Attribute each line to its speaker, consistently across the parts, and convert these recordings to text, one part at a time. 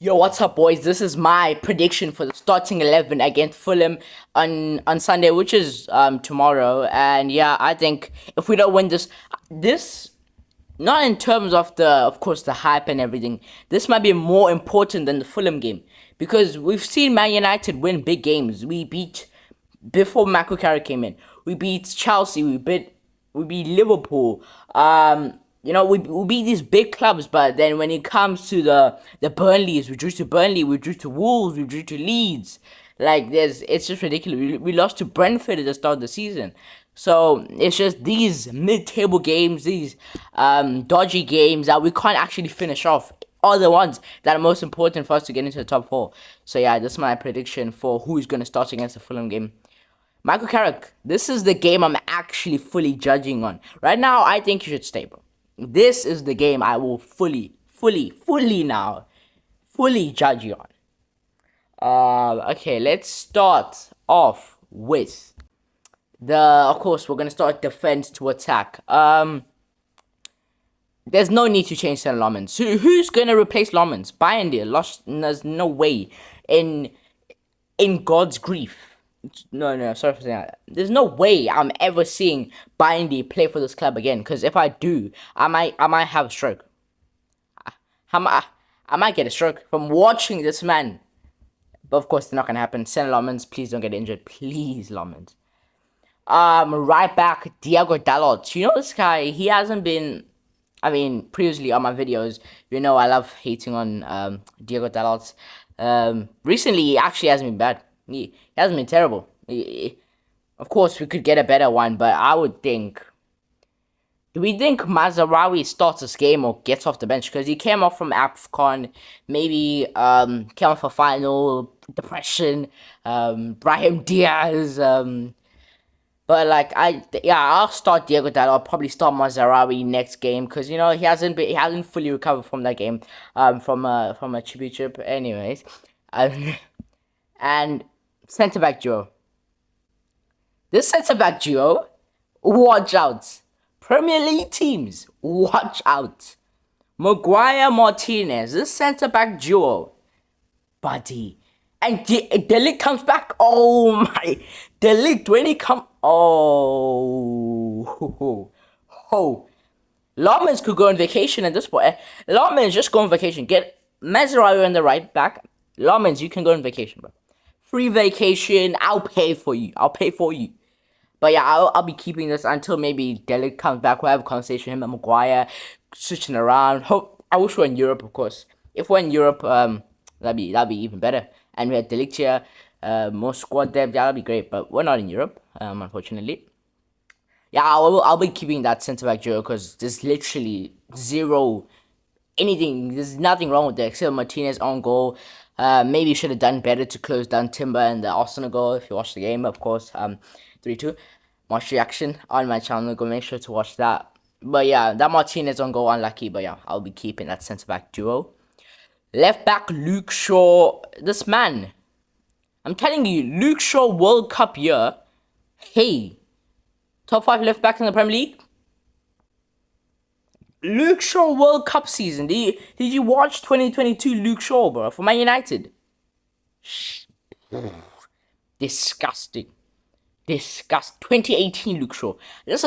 Speaker 1: Yo, what's up, boys? This is my prediction for the starting 11 against Fulham on Sunday, which is tomorrow. And yeah, I think if we don't win this not in terms of of course, the hype and everything. This might be more important than the Fulham game because we've seen Man United win big games. We beat before Carrick came in. We beat Chelsea. We beat Liverpool. We beat these big clubs, but then when it comes to the Burnleys, we drew to Burnley, we drew to Wolves, we drew to Leeds. Like it's just ridiculous. We lost to Brentford at the start of the season. So it's just these mid-table games, these dodgy games that we can't actually finish off are the ones that are most important for us to get into the top four. So yeah, this is my prediction for who's going to start against the Fulham game. Michael Carrick, this is the game I'm actually fully judging on. Right now, I think you should stay, bro. This is the game I will fully judge you on. Okay, let's start off with of course, we're gonna start defense to attack. There's no need to change Sen Lomans. Who's gonna replace Lomans? Bayern lost. There's no way in God's grief. No, sorry for saying that. There's no way I'm ever seeing Bindy play for this club again. Because if I do, I might have a stroke. I might get a stroke from watching this man. But of course, it's not gonna happen. Send Lomans, please don't get injured. Please, Lomans. Right back, Diego Dalot. You know this guy? He hasn't been. I mean, previously on my videos, I love hating on Diego Dalot. Recently, he actually hasn't been bad. He hasn't been terrible. Of course, we could get a better one, but I would think. Do we think Mazarawi starts this game or gets off the bench? Because he came off from AFCON, maybe came off a final, depression, Brahim Diaz, but like I'll start Diego Dalot. I'll probably start Mazarawi next game because he hasn't fully recovered from that game, from a championship. Anyways, and centre back duo. This centre back duo, watch out. Premier League teams, watch out. Maguire Martinez, this centre back duo, buddy. And Delic comes back. Oh my, Delic when he come. Oh, oh. Lawman's could go on vacation at this point. Lawman's just go on vacation. Get Mazraoui on the right back. Lawman's, you can go on vacation, bro. Free vacation. I'll pay for you. I'll pay for you. But yeah, I'll be keeping this until maybe Delic comes back. We'll have a conversation with him and Maguire, switching around. I wish we were in Europe, of course. If we're in Europe, that'd be even better. And we had Delic here, more squad depth. That'd be great. But we're not in Europe, unfortunately. Yeah, I'll be keeping that centre back duo because there's literally zero anything. There's nothing wrong with it except Martinez on goal. Maybe should have done better to close down Timber and the Arsenal goal. If you watch the game, of course. 3-2. Match reaction on my channel. Go make sure to watch that. But yeah, that Martinez on goal unlucky. But yeah, I'll be keeping that centre back duo. Left back Luke Shaw. This man, I'm telling you, Luke Shaw World Cup year. Hey, top 5 left backs in the Premier League. Luke Shaw World Cup season. Did you watch 2022 Luke Shaw, bro, for Man United? Disgusting. 2018 Luke Shaw. It's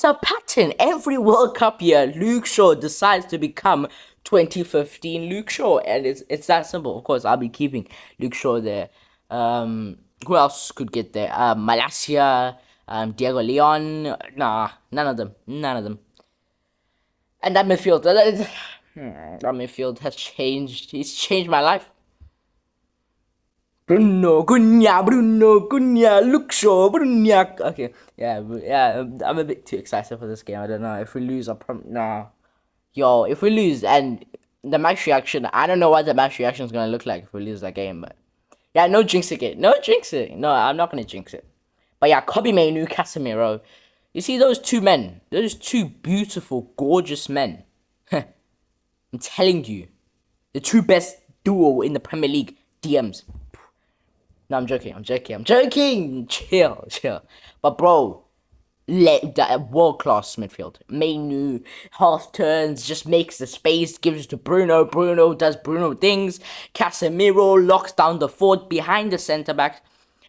Speaker 1: a pattern. Every World Cup year, Luke Shaw decides to become 2015 Luke Shaw, and it's that simple. Of course, I'll be keeping Luke Shaw there. Who else could get there? Malacia, Diego Leon. Nah, none of them. And that midfield has changed. He's changed my life. Bruno Cunha, Luke Shaw, Bruno. Okay, yeah, I'm a bit too excited for this game. I don't know if we lose. Nah, yo, if we lose and the match reaction, I don't know what the match reaction is gonna look like if we lose that game. But yeah, no jinxing it. No jinxing. No, I'm not gonna jinx it. But yeah, Kobe Mainu, Casemiro. You see those two men? Those two beautiful, gorgeous men. I'm telling you, the two best duo in the Premier League. DMs. No, I'm joking. Chill. But bro, world class midfield. Mainu half turns, just makes the space, gives to Bruno. Bruno does Bruno things. Casemiro locks down the fort behind the centre backs,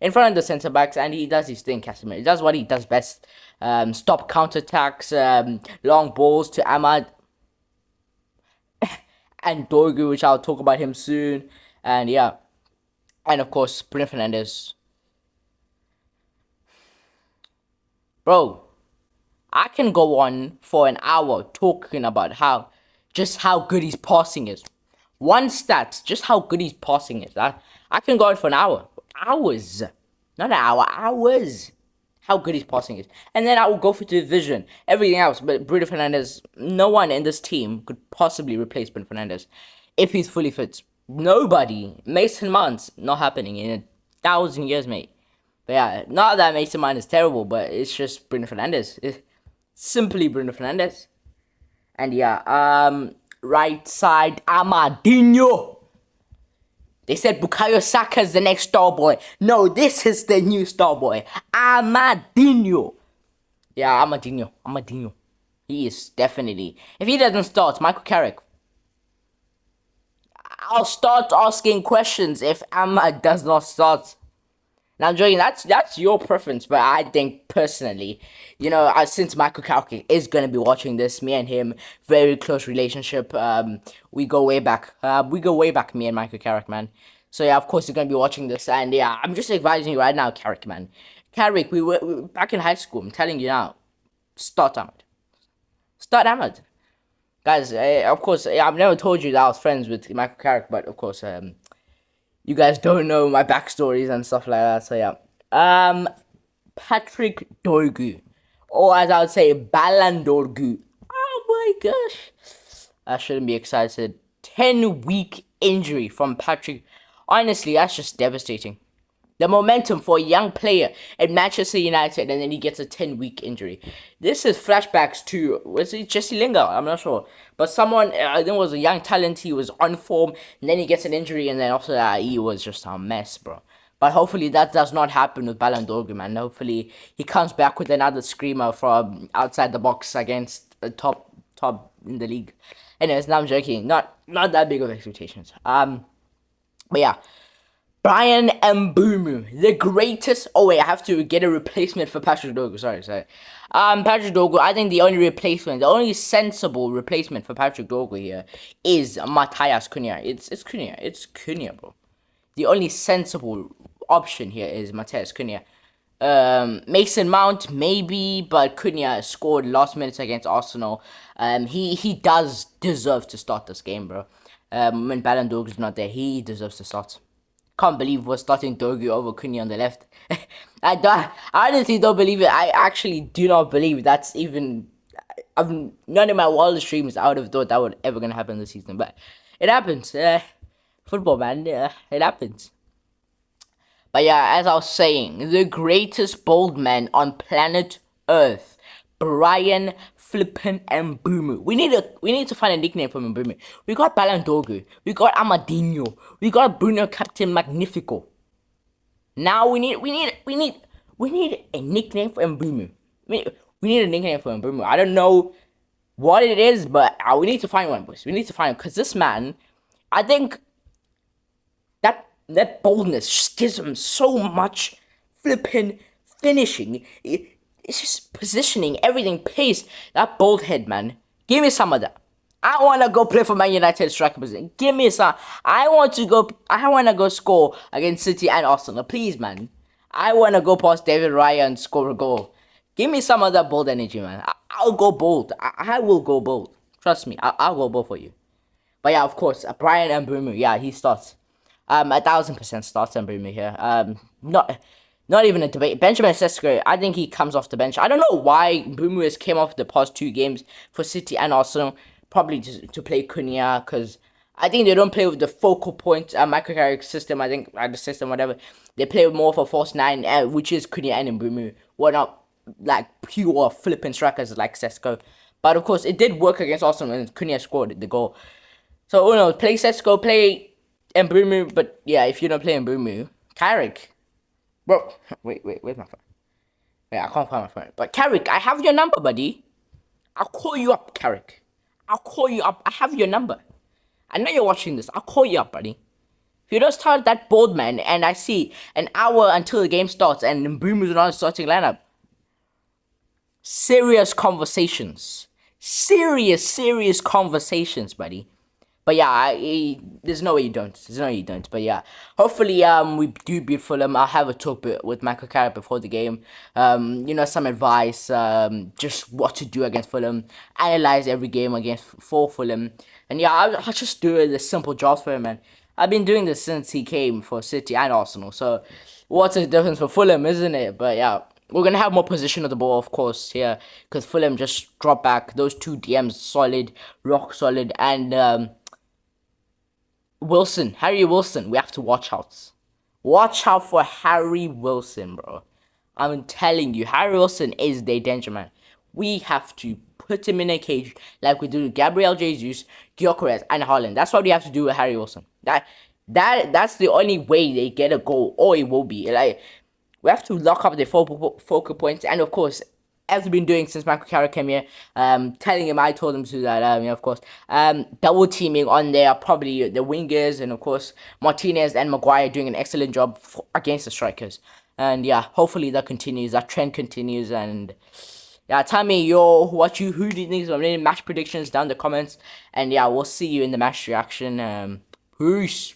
Speaker 1: in front of the centre backs, and he does his thing. Casemiro, he does what he does best. Stop counterattacks, long balls to Ahmad and Dorgu, which I'll talk about him soon. And yeah, and of course Bruno Fernandes, bro. I can go on for an hour talking about how good his passing is. One stat, just how good his passing is. I can go on for an hour. Hours. Not an hour, hours. How good his passing is. And then I will go for the division. Everything else. But Bruno Fernandes, no one in this team could possibly replace Bruno Fernandes if he's fully fit. Nobody. Mason Mount's not happening in 1,000 years, mate. But yeah, not that Mason Mount is terrible, but it's just Bruno Fernandes. Simply Bruno Fernandes. And yeah, right side, Amadinho. They said Bukayo Saka is the next star boy. No, this is the new star boy. Amadinho. Yeah, Amadinho. He is definitely. If he doesn't start, Michael Carrick. I'll start asking questions if Ahmad does not start. Now, I'm joking. That's your preference, but I think personally, since Michael Carrick is gonna be watching this, me and him, very close relationship. We go way back. Me and Michael Carrick, man. So yeah, of course, you're gonna be watching this, and yeah, I'm just advising you right now, Carrick, man. Carrick, we were back in high school. I'm telling you now, start Ahmad. Start Ahmad. Guys, of course, I've never told you that I was friends with Michael Carrick, but of course, you guys don't know my backstories and stuff like that. So yeah, Patrick Dorgu, or as I would say, Balandorgu. Oh my gosh, I shouldn't be excited. 10-week injury from Patrick. Honestly, that's just devastating. The momentum for a young player at Manchester United, and then he gets a 10-week injury. This is flashbacks to, was it Jesse Lingard? I'm not sure. But someone, I think it was a young talent, he was on form, and then he gets an injury, and then after that, he was just a mess, bro. But hopefully that does not happen with Ballon d'Or, man. Hopefully he comes back with another screamer from outside the box against a top in the league. Anyways, now I'm joking. Not that big of expectations. But yeah. Brian Mbeumo, the greatest. Oh wait, I have to get a replacement for Patrick Dorgu. Sorry. Patrick Dorgu. I think the only sensible replacement for Patrick Dorgu here is Matthias Cunha. It's Cunha, bro. The only sensible option here is Matthias Cunha. Mason Mount maybe, but Cunha scored last minute against Arsenal. He does deserve to start this game, bro. When Ballon d'Or is not there, he deserves to start. Can't believe we're starting Dorgu over Cunha on the left. I honestly don't believe it. I actually do not believe that's even. None of my wildest dreams I would have thought that would ever gonna happen this season, but it happens. Football, man. It happens. But yeah, as I was saying, the greatest bold man on planet Earth, Brian Flippin Mbeumo. We need to find a nickname for Mbeumo. We got Ballon d'Orgu. We got Amadinho. We got Bruno Captain Magnifico. Now we need a nickname for Mbeumo. We need a nickname for Mbeumo. I don't know what it is, but we need to find one, boys. We need to find him because this man, I think that boldness just gives him so much flipping finishing. It's just positioning, everything, pace. That bold head, man. Give me some of that. I want to go play for Man United striker position. Give me some. I want to go score against City and Arsenal. Please, man. I want to go past David Raya and score a goal. Give me some of that bold energy, man. I'll go bold. I will go bold. Trust me. I'll go bold for you. But yeah, of course, Brian Mbeumo. Yeah, he starts. 1,000% starts Mbeumo here. Not even a debate. Benjamin Sesko, I think he comes off the bench. I don't know why Mbeumo has came off the past 2 games for City and Arsenal. Probably to play Cunha, because I think they don't play with the focal point Michael Carrick system. I think the system, whatever. They play more for false 9, which is Cunha and Mbeumo. We're not like pure flipping strikers like Sesko. But of course, it did work against Arsenal and Cunha scored the goal. So, play Sesko, play Mbeumo, but yeah, if you don't play Mbeumo, Carrick. Bro, wait, where's my phone? Yeah, I can't find my phone. But Carrick, I have your number, buddy. I'll call you up, Carrick. I'll call you up. I have your number. I know you're watching this. I'll call you up, buddy. If you don't start that bold man, and I see an hour until the game starts, and Mbumu's not starting lineup, serious conversations, serious conversations, buddy. But yeah, there's no way you don't. There's no way you don't. But yeah, hopefully we do beat Fulham. I'll have a talk with Michael Carrick before the game. Some advice. Just what to do against Fulham. Analyze every game against for Fulham. And yeah, I'll just do the simple jobs for him, man. I've been doing this since he came for City and Arsenal. So what's the difference for Fulham, isn't it? But yeah. We're gonna have more position of the ball, of course, here, because Fulham just drop back. Those two DMs solid, rock solid, and Wilson, Harry Wilson, we have to watch out. Watch out for Harry Wilson, bro. I'm telling you, Harry Wilson is the danger man. We have to put him in a cage like we do with Gabriel Jesus, Gyökeres, and Haaland. That's what we have to do with Harry Wilson. That's the only way they get a goal, or it will be. Like, we have to lock up the focal points, and of course, as we've been doing since Michael Carrick came here, telling him I told him to do that, of course, double teaming on there, probably the wingers, and of course, Martinez and Maguire doing an excellent job against the strikers. And yeah, hopefully that continues, that trend continues, and yeah, tell me who do you think is winning match predictions down in the comments, and yeah, we'll see you in the match reaction. Peace.